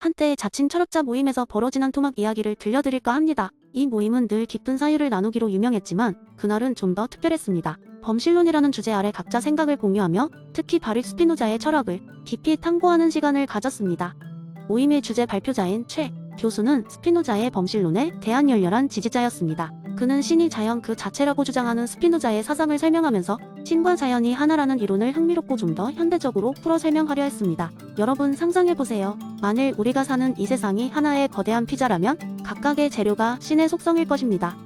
한때 자칭 철학자 모임에서 벌어진 한 토막 이야기를 들려드릴까 합니다. 이 모임은 늘 깊은 사유를 나누기로 유명했지만 그날은 좀 더 특별했습니다. 범실론이라는 주제 아래 각자 생각을 공유하며 특히 바르크 스피노자의 철학을 깊이 탐구하는 시간을 가졌습니다. 모임의 주제 발표자인 최 교수는 스피노자의 범실론에 대한 열렬한 지지자였습니다. 그는 신이 자연 그 자체라고 주장하는 스피노자의 사상을 설명하면서 신과 자연이 하나라는 이론을 흥미롭고 좀 더 현대적으로 풀어 설명하려 했습니다. 여러분 상상해보세요. 만일 우리가 사는 이 세상이 하나의 거대한 피자라면 각각의 재료가 신의 속성일 것입니다.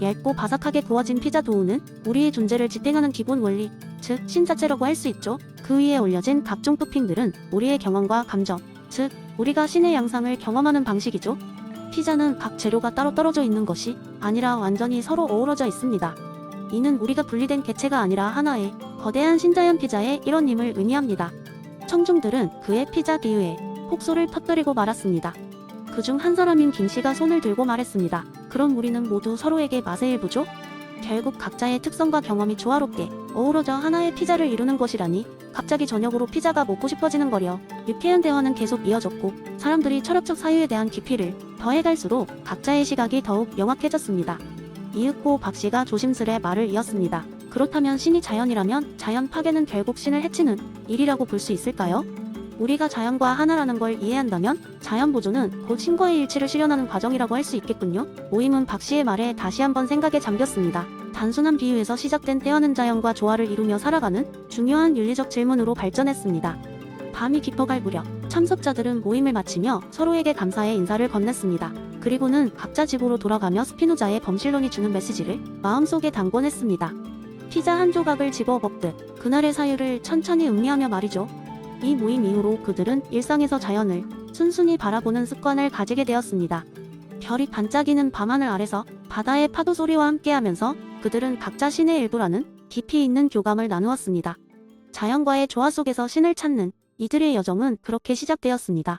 얇고 바삭하게 구워진 피자 도우는 우리의 존재를 지탱하는 기본 원리, 즉 신 자체라고 할 수 있죠. 그 위에 올려진 각종 토핑들은 우리의 경험과 감정, 즉 우리가 신의 양상을 경험하는 방식이죠. 피자는 각 재료가 따로 떨어져 있는 것이 아니라 완전히 서로 어우러져 있습니다. 이는 우리가 분리된 개체가 아니라 하나의 거대한 신자연 피자의 일원임을 의미합니다. 청중들은 그의 피자 비유에 폭소를 터뜨리고 말았습니다. 그중 한 사람인 김씨가 손을 들고 말했습니다. 그럼 우리는 모두 서로에게 맛의 일부죠? 결국 각자의 특성과 경험이 조화롭게 어우러져 하나의 피자를 이루는 것이라니 갑자기 저녁으로 피자가 먹고 싶어지는 거려. 유쾌한 대화는 계속 이어졌고 사람들이 철학적 사유에 대한 깊이를 더해갈수록 각자의 시각이 더욱 명확해졌습니다. 이윽고 박씨가 조심스레 말을 이었습니다. 그렇다면 신이 자연이라면 자연 파괴는 결국 신을 해치는 일이라고 볼 수 있을까요? 우리가 자연과 하나라는 걸 이해한다면 자연 보존은 곧 신과의 일치를 실현하는 과정이라고 할 수 있겠군요. 모임은 박씨의 말에 다시 한번 생각에 잠겼습니다. 단순한 비유에서 시작된 태어난 자연과 조화를 이루며 살아가는 중요한 윤리적 질문으로 발전했습니다. 밤이 깊어갈 무렵 참석자들은 모임을 마치며 서로에게 감사의 인사를 건넸습니다. 그리고는 각자 집으로 돌아가며 스피노자의 범실론이 주는 메시지를 마음속에 담궈냈습니다. 피자 한 조각을 집어 먹듯 그날의 사유를 천천히 음미하며 말이죠. 이 모임 이후로 그들은 일상에서 자연을 순순히 바라보는 습관을 가지게 되었습니다. 별이 반짝이는 밤하늘 아래서 바다의 파도 소리와 함께하면서 그들은 각자 신의 일부라는 깊이 있는 교감을 나누었습니다. 자연과의 조화 속에서 신을 찾는 이들의 여정은 그렇게 시작되었습니다.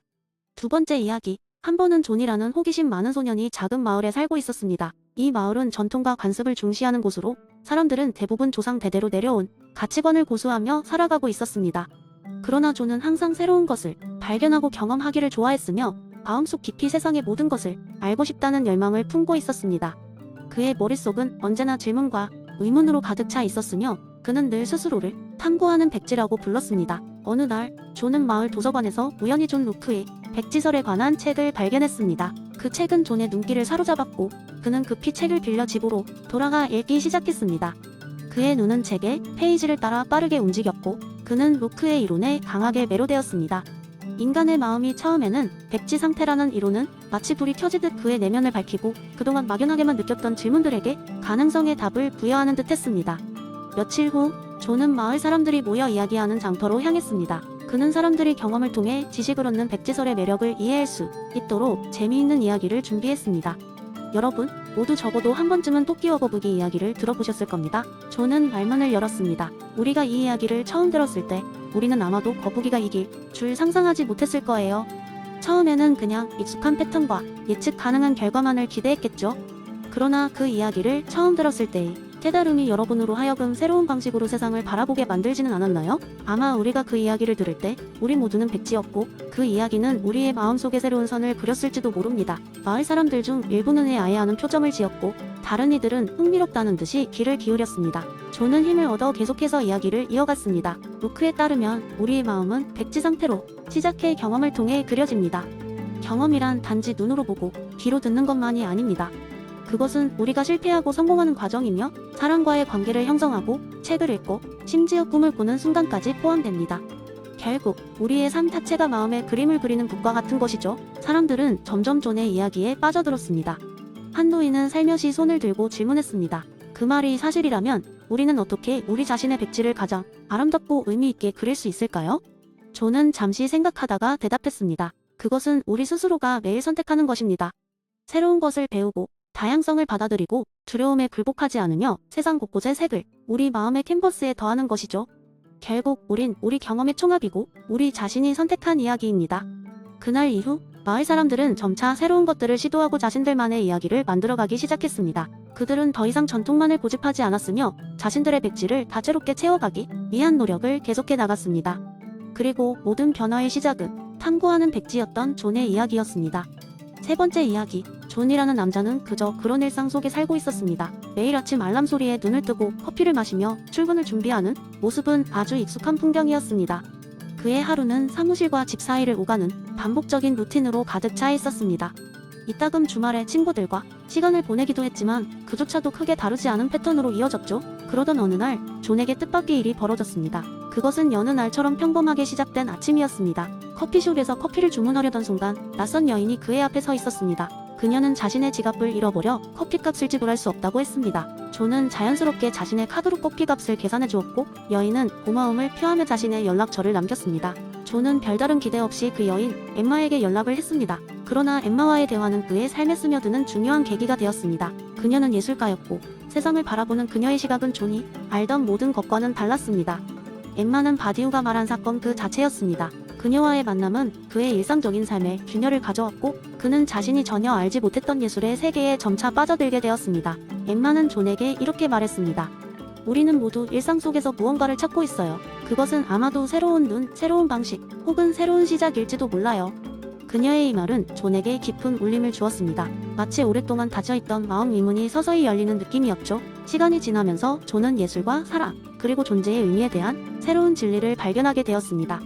두 번째 이야기. 한 번은 존이라는 호기심 많은 소년이 작은 마을에 살고 있었습니다. 이 마을은 전통과 관습을 중시하는 곳으로 사람들은 대부분 조상 대대로 내려온 가치관을 고수하며 살아가고 있었습니다. 그러나 존은 항상 새로운 것을 발견하고 경험하기를 좋아했으며 마음속 깊이 세상의 모든 것을 알고 싶다는 열망을 품고 있었습니다. 그의 머릿속은 언제나 질문과 의문으로 가득 차 있었으며 그는 늘 스스로를 탐구하는 백지라고 불렀습니다. 어느 날 존은 마을 도서관에서 우연히 존 루크의 백지설에 관한 책을 발견했습니다. 그 책은 존의 눈길을 사로잡았고 그는 급히 책을 빌려 집으로 돌아가 읽기 시작했습니다. 그의 눈은 책의 페이지를 따라 빠르게 움직였고 그는 루크의 이론에 강하게 매료되었습니다. 인간의 마음이 처음에는 백지 상태라는 이론은 마치 불이 켜지듯 그의 내면을 밝히고 그동안 막연하게만 느꼈던 질문들에게 가능성의 답을 부여하는 듯 했습니다. 며칠 후 존은 마을 사람들이 모여 이야기하는 장터로 향했습니다. 그는 사람들이 경험을 통해 지식을 얻는 백지설의 매력을 이해할 수 있도록 재미있는 이야기를 준비했습니다. 여러분 모두 적어도 한 번쯤은 토끼와 거북이 이야기를 들어보셨을 겁니다. 존은 말문을 열었습니다. 우리가 이 이야기를 처음 들었을 때 우리는 아마도 거북이가 이길 줄 상상하지 못했을 거예요. 처음에는 그냥 익숙한 패턴과 예측 가능한 결과만을 기대했겠죠. 그러나 그 이야기를 처음 들었을 때의 깨달음이 여러분으로 하여금 새로운 방식으로 세상을 바라보게 만들지는 않았나요? 아마 우리가 그 이야기를 들을 때 우리 모두는 백지였고 그 이야기는 우리의 마음속에 새로운 선을 그렸을지도 모릅니다. 마을 사람들 중 일부는 아예하는 표정을 지었고 다른 이들은 흥미롭다는 듯이 귀를 기울였습니다. 존은 힘을 얻어 계속해서 이야기를 이어갔습니다. 루크에 따르면 우리의 마음은 백지 상태로 시작해 경험을 통해 그려집니다. 경험이란 단지 눈으로 보고 귀로 듣는 것만이 아닙니다. 그것은 우리가 실패하고 성공하는 과정이며 사람과의 관계를 형성하고 책을 읽고 심지어 꿈을 꾸는 순간까지 포함됩니다. 결국 우리의 삶 자체가 마음의 그림을 그리는 붓과 같은 것이죠. 사람들은 점점 존의 이야기에 빠져들었습니다. 한 노인은 살며시 손을 들고 질문했습니다. 그 말이 사실이라면 우리는 어떻게 우리 자신의 백지를 가장 아름답고 의미 있게 그릴 수 있을까요? 존은 잠시 생각하다가 대답했습니다. 그것은 우리 스스로가 매일 선택하는 것입니다. 새로운 것을 배우고 다양성을 받아들이고 두려움에 굴복하지 않으며 세상 곳곳의 색을 우리 마음의 캔버스에 더하는 것이죠. 결국 우린 우리 경험의 총합이고 우리 자신이 선택한 이야기입니다. 그날 이후 마을 사람들은 점차 새로운 것들을 시도하고 자신들만의 이야기를 만들어가기 시작했습니다. 그들은 더 이상 전통만을 고집하지 않았으며 자신들의 백지를 다채롭게 채워가기 위한 노력을 계속해 나갔습니다. 그리고 모든 변화의 시작은 탐구하는 백지였던 존의 이야기였습니다. 세 번째 이야기. 존이라는 남자는 그저 그런 일상 속에 살고 있었습니다. 매일 아침 알람 소리에 눈을 뜨고 커피를 마시며 출근을 준비하는 모습은 아주 익숙한 풍경이었습니다. 그의 하루는 사무실과 집 사이를 오가는 반복적인 루틴으로 가득 차 있었습니다. 이따금 주말에 친구들과 시간을 보내기도 했지만 그조차도 크게 다르지 않은 패턴으로 이어졌죠. 그러던 어느 날 존에게 뜻밖의 일이 벌어졌습니다. 그것은 여느 날처럼 평범하게 시작된 아침이었습니다. 커피숍에서 커피를 주문하려던 순간 낯선 여인이 그의 앞에 서 있었습니다. 그녀는 자신의 지갑을 잃어버려 커피값을 지불할 수 없다고 했습니다. 존은 자연스럽게 자신의 카드로 커피값을 계산해 주었고 여인은 고마움을 표하며 자신의 연락처를 남겼습니다. 존은 별다른 기대 없이 그 여인 엠마에게 연락을 했습니다. 그러나 엠마와의 대화는 그의 삶에 스며드는 중요한 계기가 되었습니다. 그녀는 예술가였고 세상을 바라보는 그녀의 시각은 존이 알던 모든 것과는 달랐습니다. 엠마는 바디우가 말한 사건 그 자체였습니다. 그녀와의 만남은 그의 일상적인 삶에 균열을 가져왔고 그는 자신이 전혀 알지 못했던 예술의 세계에 점차 빠져들게 되었습니다. 엠마는 존에게 이렇게 말했습니다. 우리는 모두 일상 속에서 무언가를 찾고 있어요. 그것은 아마도 새로운 눈, 새로운 방식, 혹은 새로운 시작일지도 몰라요. 그녀의 이 말은 존에게 깊은 울림을 주었습니다. 마치 오랫동안 닫혀있던 마음 위문이 서서히 열리는 느낌이었죠. 시간이 지나면서 존은 예술과 사랑, 그리고 존재의 의미에 대한 새로운 진리를 발견하게 되었습니다.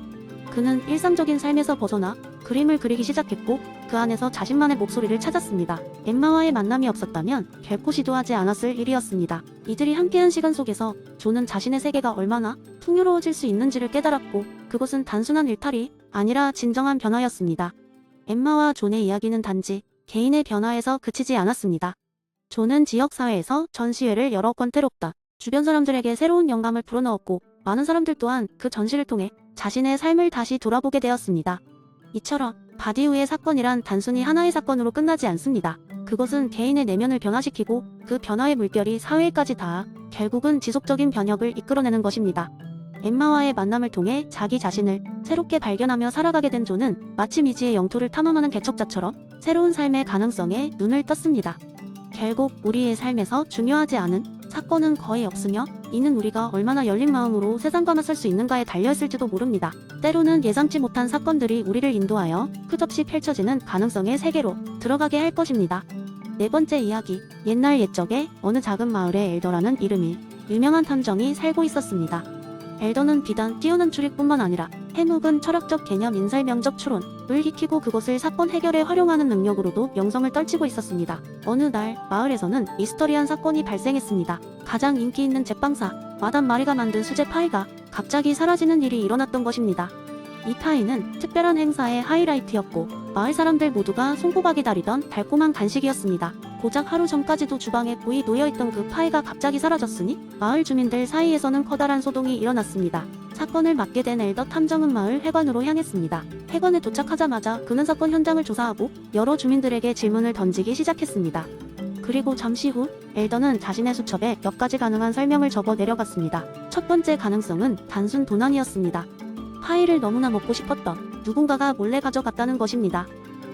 그는 일상적인 삶에서 벗어나 그림을 그리기 시작했고 그 안에서 자신만의 목소리를 찾았습니다. 엠마와의 만남이 없었다면 결코 시도하지 않았을 일이었습니다. 이들이 함께한 시간 속에서 존은 자신의 세계가 얼마나 풍요로워질 수 있는지를 깨달았고 그것은 단순한 일탈이 아니라 진정한 변화였습니다. 엠마와 존의 이야기는 단지 개인의 변화에서 그치지 않았습니다. 존은 지역사회에서 전시회를 여러 건 때렸다. 주변 사람들에게 새로운 영감을 불어넣었고 많은 사람들 또한 그 전시를 통해 자신의 삶을 다시 돌아보게 되었습니다. 이처럼 바디우의 사건이란 단순히 하나의 사건으로 끝나지 않습니다. 그것은 개인의 내면을 변화시키고 그 변화의 물결이 사회까지 닿아 결국은 지속적인 변혁을 이끌어내는 것입니다. 엠마와의 만남을 통해 자기 자신을 새롭게 발견하며 살아가게 된 존은 마치 미지의 영토를 탐험하는 개척자처럼 새로운 삶의 가능성에 눈을 떴습니다. 결국 우리의 삶에서 중요하지 않은 사건은 거의 없으며 이는 우리가 얼마나 열린 마음으로 세상과 맞설 수 있는가에 달려있을지도 모릅니다. 때로는 예상치 못한 사건들이 우리를 인도하여 끝없이 펼쳐지는 가능성의 세계로 들어가게 할 것입니다. 네 번째 이야기. 옛날 옛적에 어느 작은 마을에 엘더라는 이름이 유명한 탐정이 살고 있었습니다. 엘더는 비단 뛰어난 추리뿐만 아니라 해묵은 철학적 개념 인설명적 추론을 익히고 그것을 사건 해결에 활용하는 능력으로도 명성을 떨치고 있었습니다. 어느 날 마을에서는 미스터리한 사건이 발생했습니다. 가장 인기 있는 제빵사 마담 마리가 만든 수제 파이가 갑자기 사라지는 일이 일어났던 것입니다. 이 파이는 특별한 행사의 하이라이트였고 마을 사람들 모두가 손꼽아 기다리던 달콤한 간식이었습니다. 고작 하루 전까지도 주방에 고이 놓여있던 그 파이가 갑자기 사라졌으니 마을 주민들 사이에서는 커다란 소동이 일어났습니다. 사건을 맡게 된 엘더 탐정은 마을 회관으로 향했습니다. 회관에 도착하자마자 그는 사건 현장을 조사하고 여러 주민들에게 질문을 던지기 시작했습니다. 그리고 잠시 후 엘더는 자신의 수첩에 몇 가지 가능한 설명을 적어 내려갔습니다. 첫 번째 가능성은 단순 도난이었습니다. 파이를 너무나 먹고 싶었던 누군가가 몰래 가져갔다는 것입니다.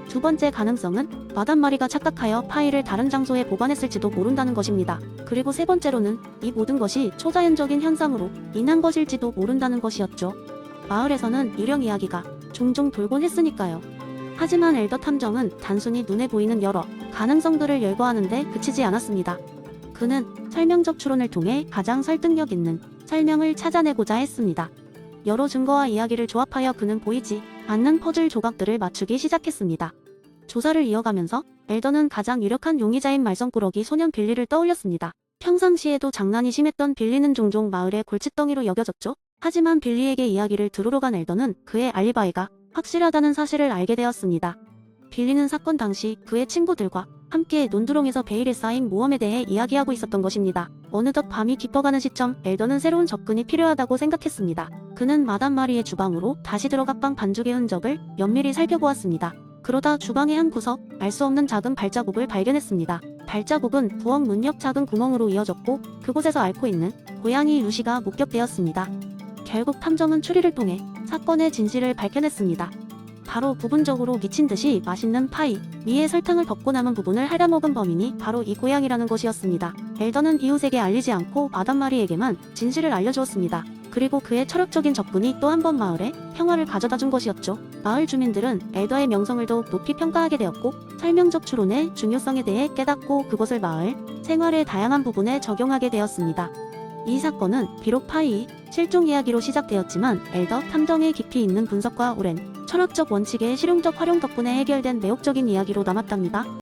두 번째 가능성은 마담 마리가 착각하여 파이를 다른 장소에 보관했을지도 모른다는 것입니다. 그리고 세 번째로는 이 모든 것이 초자연적인 현상으로 인한 것일지도 모른다는 것이었죠. 마을에서는 유령 이야기가 종종 돌곤 했으니까요. 하지만 엘더 탐정은 단순히 눈에 보이는 여러 가능성들을 열거하는데 그치지 않았습니다. 그는 설명적 추론을 통해 가장 설득력 있는 설명을 찾아내고자 했습니다. 여러 증거와 이야기를 조합하여 그는 보이지 않는 퍼즐 조각들을 맞추기 시작했습니다. 조사를 이어가면서 엘더는 가장 유력한 용의자인 말썽꾸러기 소년 빌리를 떠올렸습니다. 평상시에도 장난이 심했던 빌리는 종종 마을의 골칫덩이로 여겨졌죠. 하지만 빌리에게 이야기를 들으러 간 엘더는 그의 알리바이가 확실하다는 사실을 알게 되었습니다. 빌리는 사건 당시 그의 친구들과 함께 논두렁에서 베일에 쌓인 모험에 대해 이야기하고 있었던 것입니다. 어느덧 밤이 깊어가는 시점 엘더는 새로운 접근이 필요하다고 생각했습니다. 그는 마담 마리의 주방으로 다시 들어가 빵 반죽의 흔적을 면밀히 살펴보았습니다. 그러다 주방의 한 구석, 알 수 없는 작은 발자국을 발견했습니다. 발자국은 부엌 문 옆 작은 구멍으로 이어졌고 그곳에서 앓고 있는 고양이 루시가 목격되었습니다. 결국 탐정은 추리를 통해 사건의 진실을 밝혀냈습니다. 바로 부분적으로 미친 듯이 맛있는 파이 위에 설탕을 덮고 남은 부분을 핥아먹은 범인이 바로 이 고양이라는 것이었습니다. 엘더는 이웃에게 알리지 않고 마담 마리에게만 진실을 알려주었습니다. 그리고 그의 철학적인 접근이 또 한 번 마을에 평화를 가져다 준 것이었죠. 마을 주민들은 엘더의 명성을 더욱 높이 평가하게 되었고 설명적 추론의 중요성에 대해 깨닫고 그것을 마을 생활의 다양한 부분에 적용하게 되었습니다. 이 사건은 비록 파이 실종 이야기로 시작되었지만 엘더 탐정의 깊이 있는 분석과 오랜 철학적 원칙의 실용적 활용 덕분에 해결된 매혹적인 이야기로 남았답니다.